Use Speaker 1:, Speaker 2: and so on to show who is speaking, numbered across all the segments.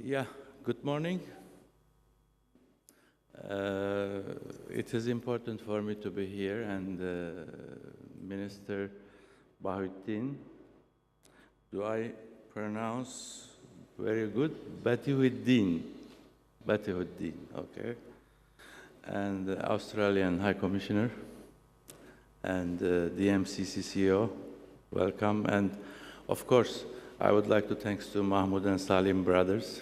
Speaker 1: Yeah, good morning. It is important for me to be here, and Minister Bahuddin, do I pronounce very good? Batihuddin, okay. And the Australian High Commissioner and the MCC CEO, welcome. And of course, I would like to thank to Mahmoud and Salim brothers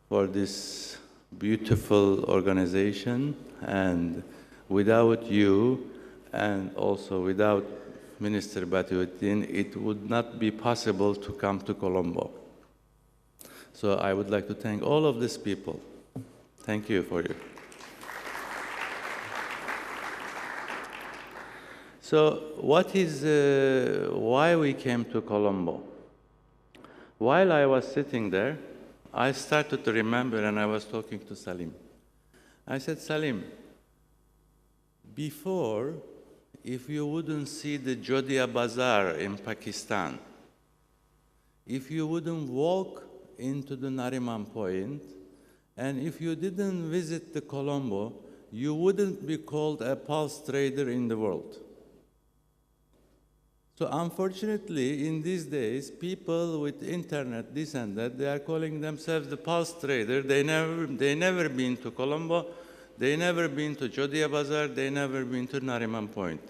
Speaker 1: for this beautiful organization, and without you and also without Minister Batihuddin, it would not be possible to come to Colombo. So I would like to thank all of these people. Thank you for you. So what is, why we came to Colombo? While I was sitting there, I started to remember, and I was talking to Salim. I said, Salim, before, if you wouldn't see the Jodia Bazaar in Pakistan, if you wouldn't walk into the Nariman Point, and if you didn't visit the Colombo, you wouldn't be called a pulse trader in the world. So unfortunately, in these days, people with internet, this and that, they are calling themselves the pulse trader. They never been to Colombo, they never been to Jodia Bazaar, they never been to Nariman Point.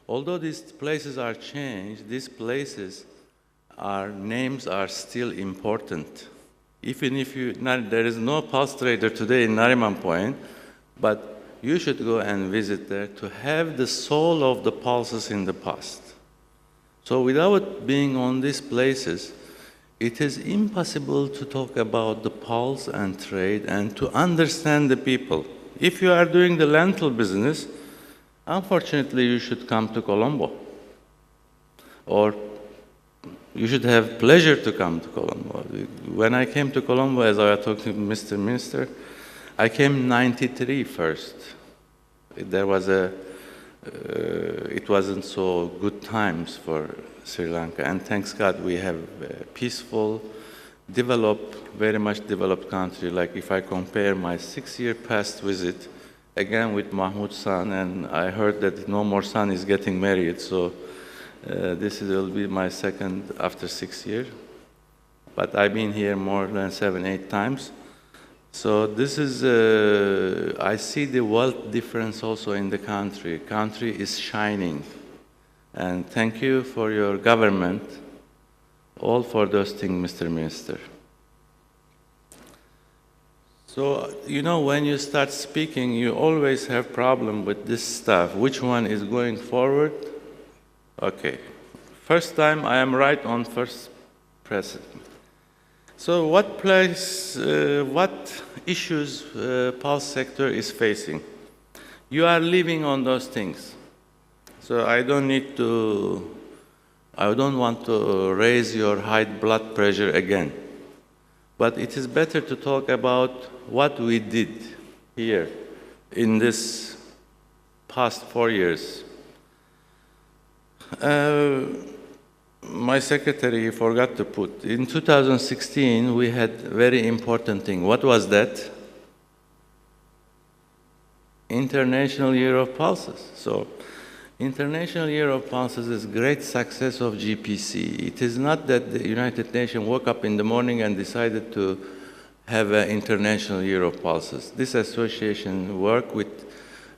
Speaker 1: Although these places are changed, these places, names are still important. Even if there is no pulse trader today in Nariman Point, but you should go and visit there to have the soul of the pulses in the past. So without being on these places, it is impossible to talk about the pulse and trade and to understand the people. If you are doing the lentil business, unfortunately, you should come to Colombo. Or you should have pleasure to come to Colombo. When I came to Colombo, as I was talking to Mr. Minister, I came 93 first. There was it wasn't so good times for Sri Lanka, and thanks God we have a peaceful, very much developed country. Like if I compare my 6-year past visit, again with Mahmoud's son, and I heard that no more son is getting married, so this will be my second after 6 years. But I've been here more than 7, 8 times. So this is, I see the wealth difference also in the country. Country is shining. And thank you for your government, all for those things, Mr. Minister. So, you know, when you start speaking, you always have problem with this stuff. Which one is going forward? Okay. First time I am right on first president. So what issues pulse sector is facing? You are living on those things. So I don't want to raise your high blood pressure again. But it is better to talk about what we did here in this past 4 years. My secretary forgot to put, in 2016, we had a very important thing. What was that? International Year of Pulses. So, International Year of Pulses is great success of GPC. It is not that the United Nations woke up in the morning and decided to have an International Year of Pulses. This association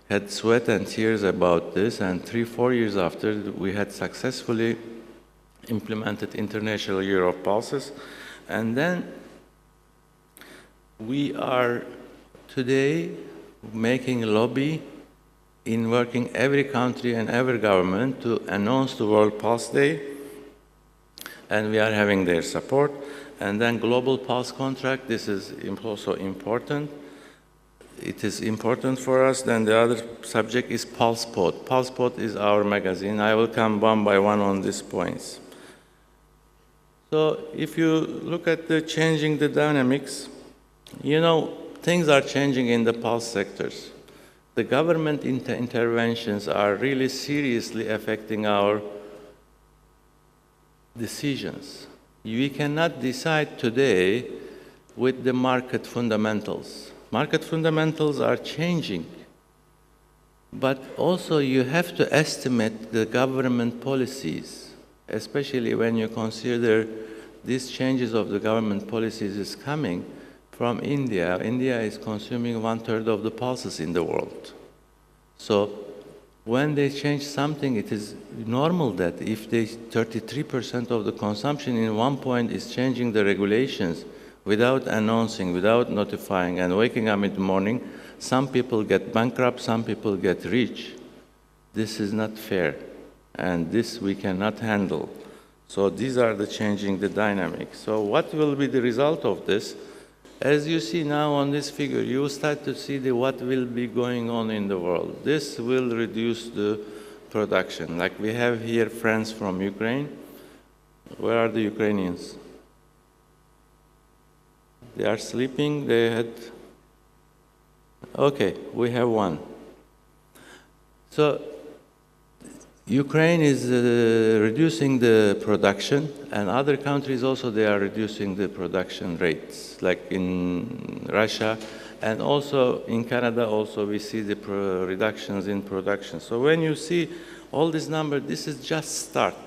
Speaker 1: had sweat and tears about this, and 3-4 years after, we had successfully implemented International Year of Pulses. And then we are today making a lobby in working every country and every government to announce the World Pulse Day, and we are having their support. And then Global Pulse Contract, this is also important. It is important for us. Then the other subject is PulsePod. PulsePod is our magazine. I will come one by one on these points. So if you look at the changing the dynamics, you know, things are changing in the pulse sectors. The government interventions are really seriously affecting our decisions. We cannot decide today with the market fundamentals. Market fundamentals are changing, but also you have to estimate the government policies, especially when you consider these changes of the government policies is coming from India. India is consuming 1/3 of the pulses in the world. So when they change something, it is normal that if 33% of the consumption in one point is changing the regulations without announcing, without notifying, and waking up in the morning, some people get bankrupt, some people get rich. This is not fair, and this we cannot handle. So these are the changing the dynamics. So what will be the result of this? As you see now on this figure, you will start to see what will be going on in the world. This will reduce the production. Like we have here friends from Ukraine. Where are the Ukrainians? They are sleeping, they had... Okay, we have one. So Ukraine is reducing the production, and other countries also, they are reducing the production rates, like in Russia, and also in Canada also we see the reductions in production. So when you see all this number, this is just start.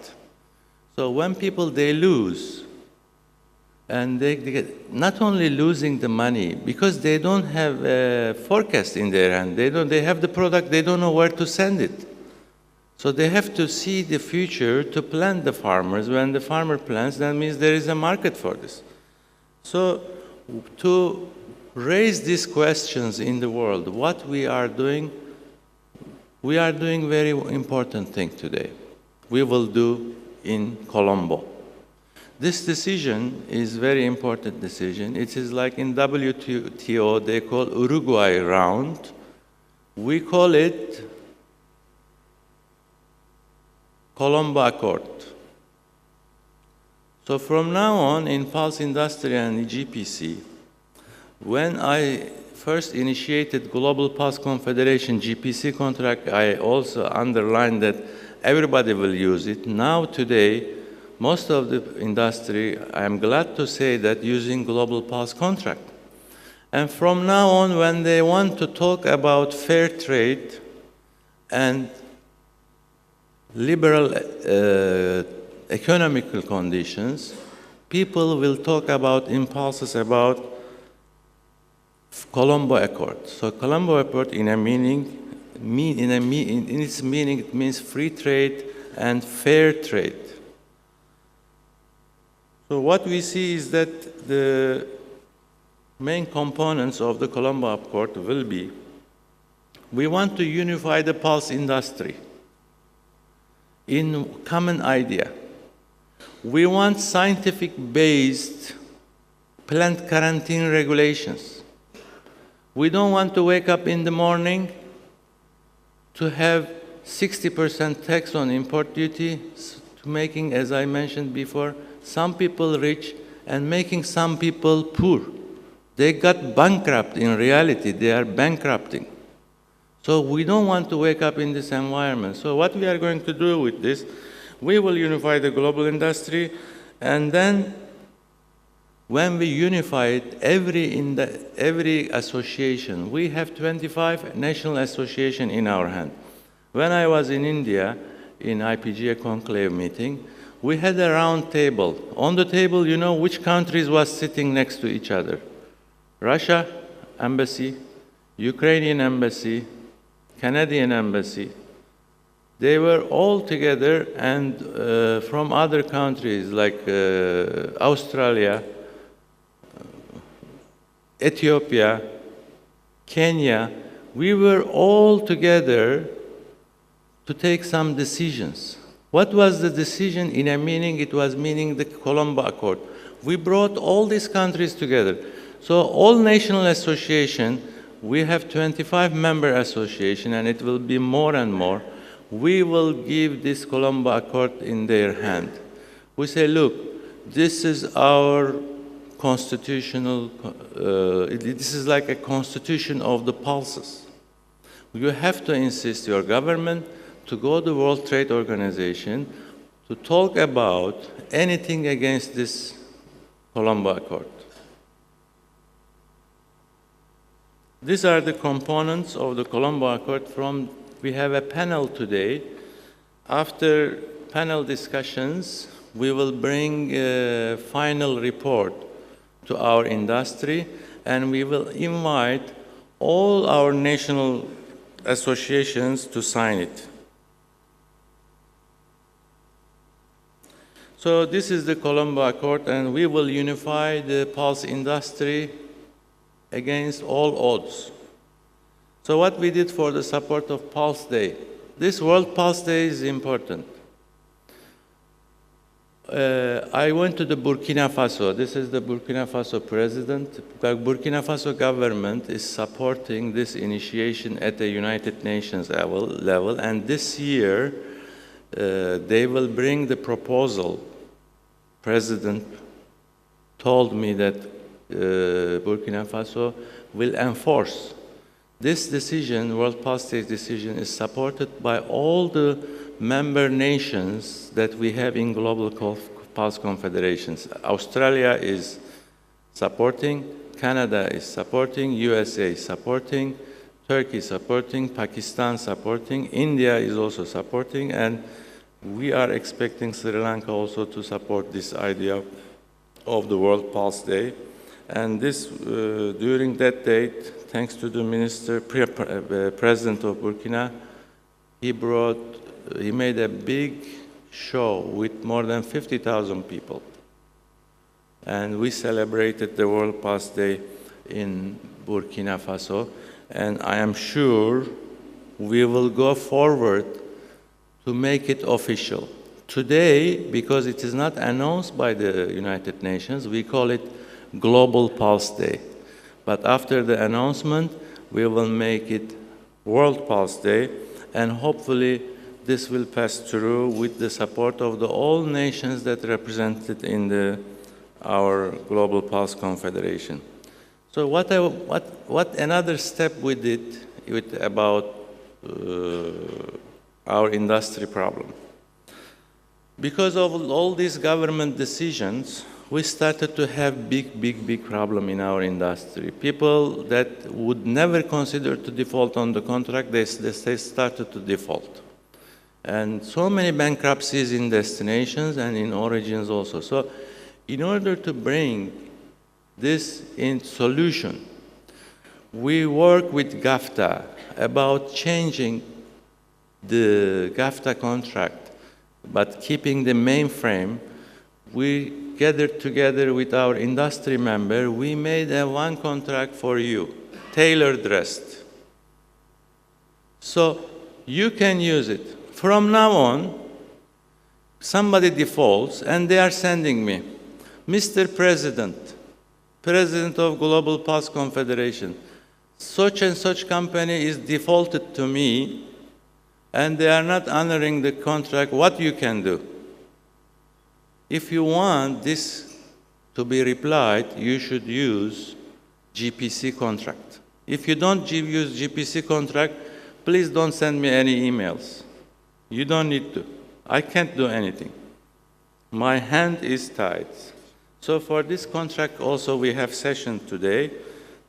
Speaker 1: So when people, they lose, and they get not only losing the money, because they don't have a forecast in their hand, they have the product, they don't know where to send it. So they have to see the future to plant the farmers. When the farmer plants, that means there is a market for this. So to raise these questions in the world, what we are doing very important thing today. We will do in Colombo. This decision is very important decision. It is like in WTO, they call Uruguay round. We call it Colombo Accord. So from now on, in Pulse Industry and GPC, when I first initiated Global Pulse Confederation GPC contract, I also underlined that everybody will use it. Now today, most of the industry, I am glad to say that using Global Pulse contract. And from now on, when they want to talk about fair trade and liberal economical conditions, people will talk about impulses about Colombo Accord. So Colombo Accord in its meaning, it means free trade and fair trade. So what we see is that the main components of the Colombo Accord will be, we want to unify the pulse industry in common idea. We want scientific-based plant quarantine regulations. We don't want to wake up in the morning to have 60% tax on import duty, making, as I mentioned before, some people rich and making some people poor. They got bankrupt in reality, they are bankrupting. So we don't want to wake up in this environment. So what we are going to do with this, we will unify the global industry, and then when we unify it, every association, we have 25 national associations in our hand. When I was in India, in IPGA conclave meeting, we had a round table. On the table, you know which countries was sitting next to each other? Russia embassy, Ukrainian embassy, Canadian embassy. They were all together, and from other countries like Australia, Ethiopia, Kenya, we were all together to take some decisions. What was the decision in a meaning? It was meaning the Colombo Accord. We brought all these countries together. So all national association, we have 25 member association, and it will be more and more. We will give this Colombo Accord in their hand. We say, look, this is our constitutional, this is like a constitution of the pulses. You have to insist your government to go to the World Trade Organization to talk about anything against this Colombo Accord. These are the components of the Colombo Accord. We have a panel today. After panel discussions, we will bring a final report to our industry, and we will invite all our national associations to sign it. So this is the Colombo Accord, and we will unify the pulse industry against all odds. So what we did for the support of Pulse Day. This World Pulse Day is important. I went to the Burkina Faso. This is the Burkina Faso president. The Burkina Faso government is supporting this initiation at the United Nations level, and this year they will bring the proposal. President told me that Burkina Faso will enforce. This decision, World Pulse Day decision, is supported by all the member nations that we have in Global Pulse Confederations. Australia is supporting, Canada is supporting, USA is supporting, Turkey is supporting, Pakistan supporting, India is also supporting, and we are expecting Sri Lanka also to support this idea of the World Pulse Day. And this, during that date, thanks to the President of Burkina, he made a big show with more than 50,000 people. And we celebrated the World Pulse Day in Burkina Faso. And I am sure we will go forward to make it official. Today, because it is not announced by the United Nations, we call it Global Pulse Day. But after the announcement, we will make it World Pulse Day, and hopefully this will pass through with the support of all nations that represented in our Global Pulse Confederation. So what another step we did about our industry problem. Because of all these government decisions, we started to have big problem in our industry. People that would never consider to default on the contract, they started to default. And so many bankruptcies in destinations and in origins also. So in order to bring this in solution, we work with GAFTA about changing the GAFTA contract, but keeping the mainframe. We gathered together with our industry member. We made one contract for you, tailor-dressed. So you can use it. From now on, somebody defaults, and they are sending me, Mr. President, President of Global Pulse Confederation, such and such company is defaulted to me, and they are not honoring the contract. What you can do? If you want this to be replied, you should use GPC contract. If you don't use GPC contract, please don't send me any emails. You don't need to. I can't do anything. My hand is tied. So for this contract also we have session today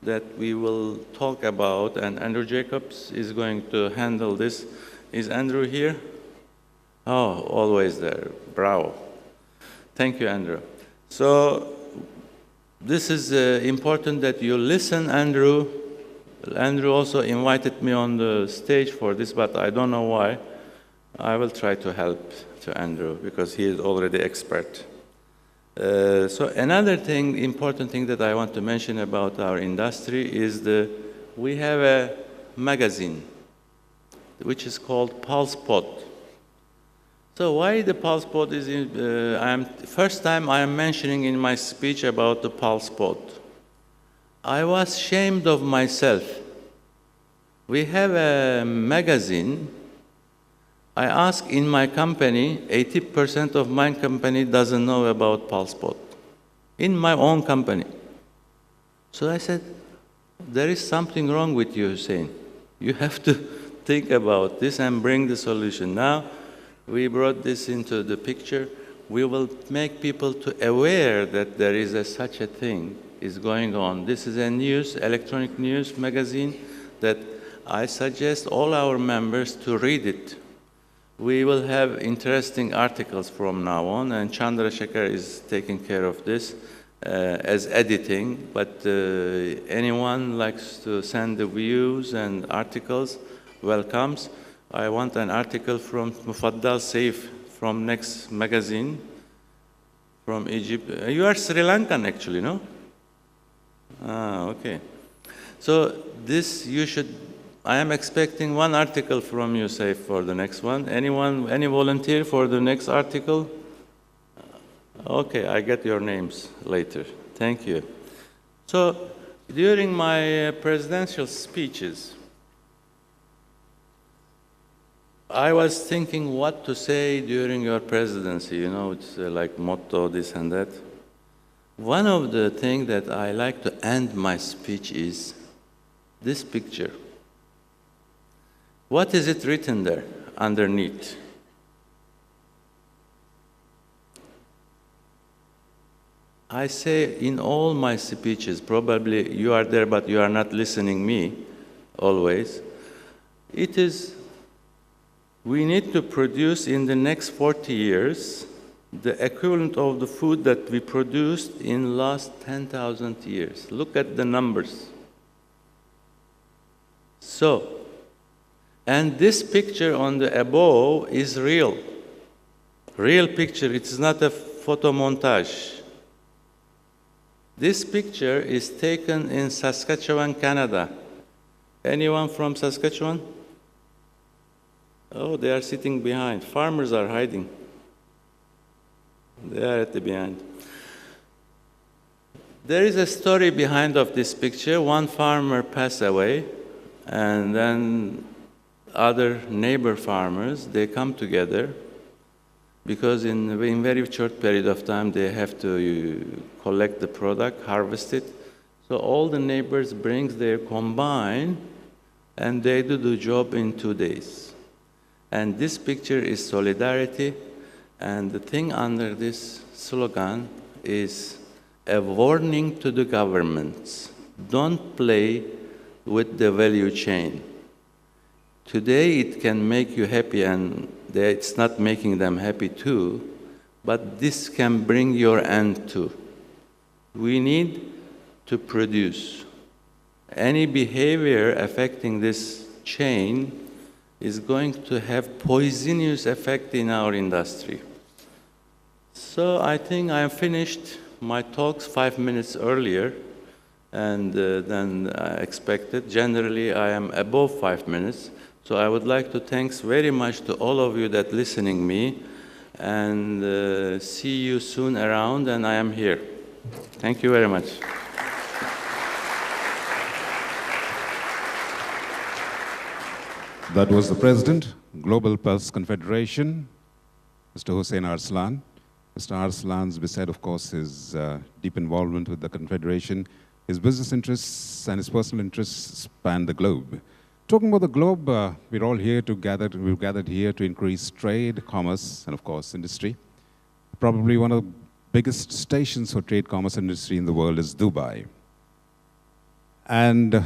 Speaker 1: that we will talk about, and Andrew Jacobs is going to handle this. Is Andrew here? Oh, always there. Bravo. Thank you, Andrew. So this is important that you listen, Andrew. Andrew also invited me on the stage for this, but I don't know why. I will try to help to Andrew because he is already expert. So another thing, important thing that I want to mention about our industry is we have a magazine which is called Pulse Pod. So why the Pulse Pod is first time I am mentioning in my speech about the Pulse Pod. I was ashamed of myself. We have a magazine. I ask in my company, 80% of my company doesn't know about Pulse Pod. In my own company. So I said, there is something wrong with you, Huseyin. You have to think about this and bring the solution. Now, we brought this into the picture. We will make people aware that there is such a thing. is going on. This is a news, electronic news magazine that I suggest all our members to read it. We will have interesting articles from now on, and Chandrasekhar is taking care of this as editing, but anyone likes to send the views and articles, welcomes. I want an article from Mufaddal Saif from Next Magazine from Egypt. You are Sri Lankan actually, no? Ah, okay. So this you should, I am expecting one article from you, Saif, for the next one. Anyone, any volunteer for the next article? Okay, I get your names later. Thank you. So during my presidential speeches, I was thinking what to say during your presidency. You know, it's like motto, this and that. One of the things that I like to end my speech is this picture. What is it written there underneath? I say in all my speeches, probably you are there, but you are not listening me always. It is, we need to produce in the next 40 years the equivalent of the food that we produced in last 10,000 years. Look at the numbers. So, and this picture on the above is real. Real picture, it is not a photo montage. This picture is taken in Saskatchewan, Canada. Anyone from Saskatchewan? Oh, they are sitting behind. Farmers are hiding. They are at the behind. There is a story behind of this picture. One farmer passed away, and then other neighbor farmers, they come together because in very short period of time they have to collect the product, harvest it. So all the neighbors brings their combine and they do the job in 2 days. And this picture is solidarity, and the thing under this slogan is a warning to the governments. Don't play with the value chain. Today it can make you happy and it's not making them happy too, but this can bring your end too. We need to produce. Any behavior affecting this chain is going to have poisonous effect in our industry. So I think I have finished my talks 5 minutes earlier than I expected. Generally, I am above 5 minutes. So I would like to thank very much to all of you that listening me, and see you soon around, and I am here. Thank you very much.
Speaker 2: That was the President, Global Pulse Confederation, Mr. Huseyin Arslan. Mr. Arslan's, beside, of course, his deep involvement with the Confederation, his business interests and his personal interests span the globe. Talking about the globe, we're all here we've gathered here to increase trade, commerce, and of course, industry. Probably one of the biggest stations for trade, commerce, and industry in the world is Dubai. And